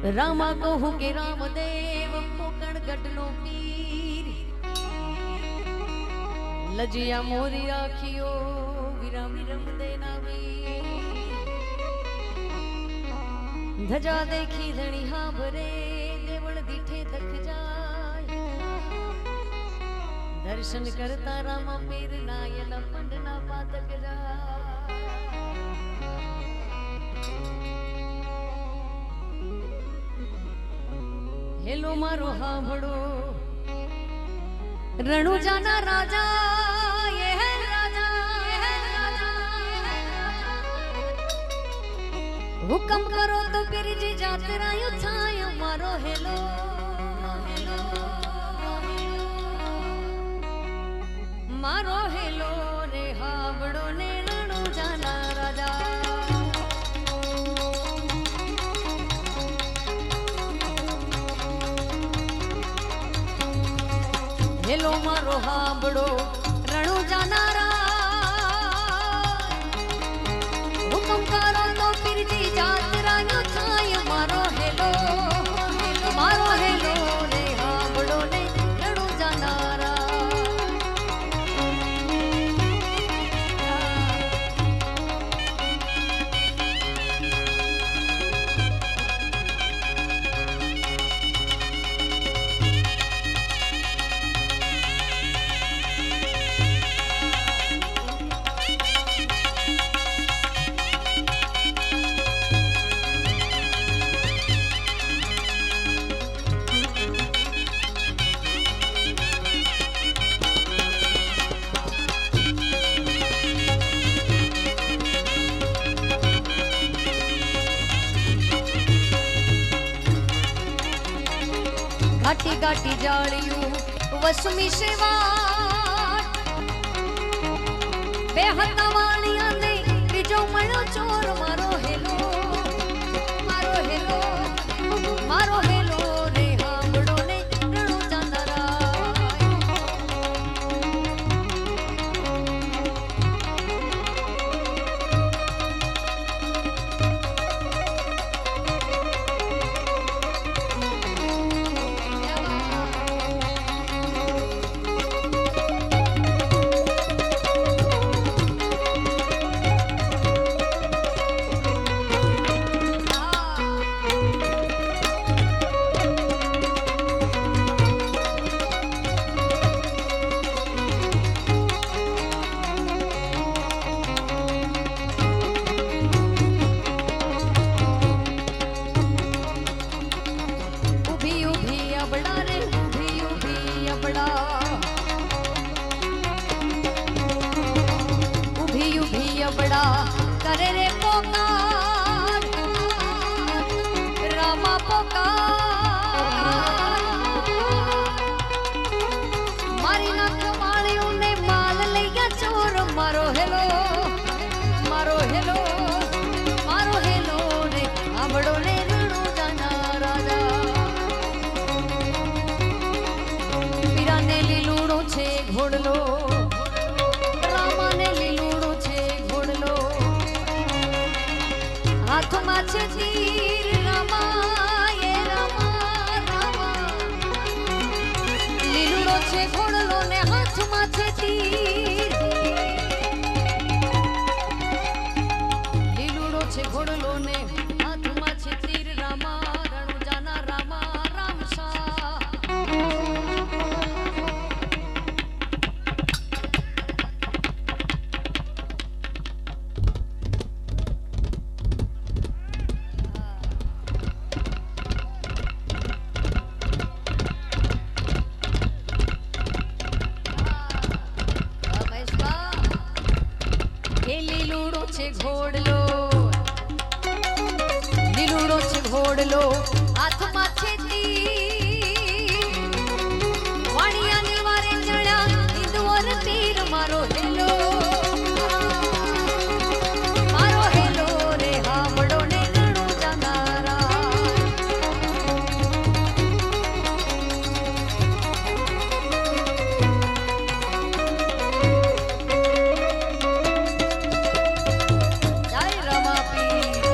रामा कहू के रामदेव पोकण गढ़नो पीर लजिया मोरी राखियो विराम विरम देना वीर धजा देखी धणी हाँ भरे देवल दीठे दख जाय दर्शन करता रामा पीर नायन पंडना पातक जाय हेलो मारो हांभड़ो रणुजाना राजा ये है राजा हुक्म करो तो फिर जी जातरा यू छायो मारो हेलो मारो हेलो रे हांभड़ो ने रणुजाना राजा हेलो मारो हांभड़ो रणु जानारा हुक्म करो तो फिर जी जातरा नो छाय मारो हेलो रे हांभड़ो ने रणु जानारा घाटी घाटी जालियूं वसमी सेवा बेहता वालियां ने बीजो मणो चोर मारो हेलो रे हांभड़ो ने रणु जानारा बड़ा करे रे पोकार रामा पोकार मारी नाक वालियों ने माल लिया चोर मारो हेलो रे हांभड़ो ने रणु जाना राजा पीरा ने लीलूड़ो छे घोड़लो रामा ने लीलूड़ो हाथ माछे तीर रामा ये रामा लीलूड़ो छे घोड़लो ने हाथ माछे तीर लीलूड़ो छे घोड़लो ने हाथ माछे तीर रामा रणु जाना रामा रामसा लीलूड़ो छे घोड़लो हाथ माछे तीर वाणिया ने वारे चढ़ा इंदुवर तीर मारो हेलो रे हांभड़ो ने रणु जानारा जय रामा पीर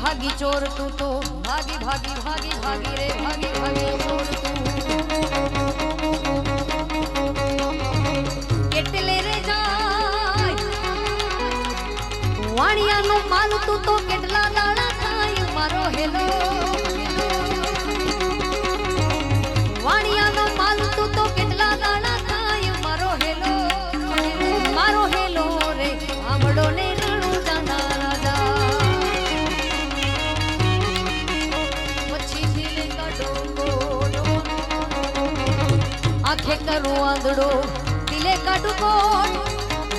भागी चोर तू तो भागी भागी भागी भागी रे भागी भागी चोर तू કેટલે રે જાય વાણિયાનો માલ તું તો કેટલા દાડા થાય મારો હેલો વાણિયાનો માલ તું તો કેટલા દાડા થાય મારો હેલો રે આમડો ને રણુ જાના રાજા પછી દિલ કાઢો ગોડો આંખે કરું આંધળો દિલે કાઢું કોટ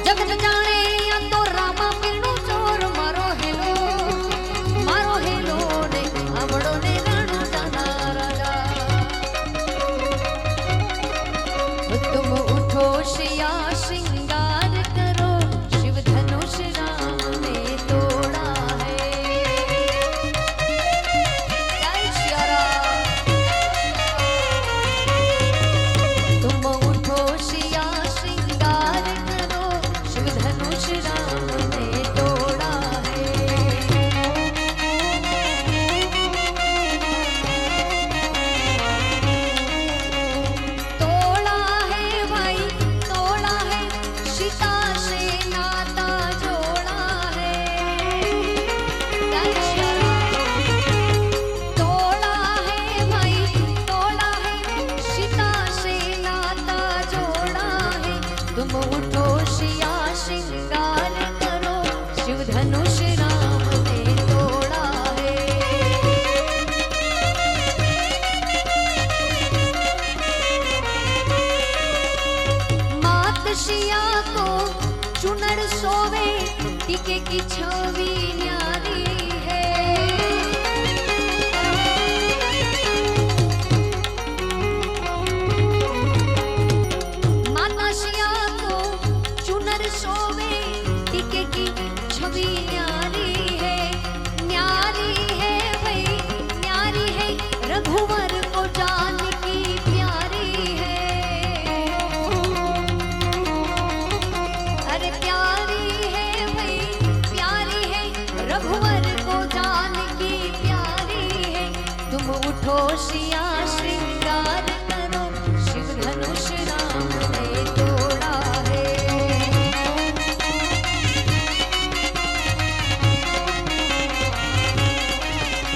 જગત જાણે આ તો રામા પીણું ચોર મારો હેલો રે આમડો ને રણુ જાના રાજા तुम उठो शिया श्रृंगार करो शिव धनुष राम ने तोड़ा है जय श्री राम तुम उठो शिया श्रृंगार करो शिव धनुष राम ने तोड़ा है तुम उठो शिया श्रृंगार करो शिव धनुष राम ने तोड़ा है मात शिया को चुनर सोवे टीके की छवि न्यारी है माता शिया सोवे टीके की छवि न्यारी है भाई न्यारी है रघुवर को जान की प्यारी है अरे प्यारी है भाई प्यारी है रघुवर को जान की प्यारी है तुम उठो शिया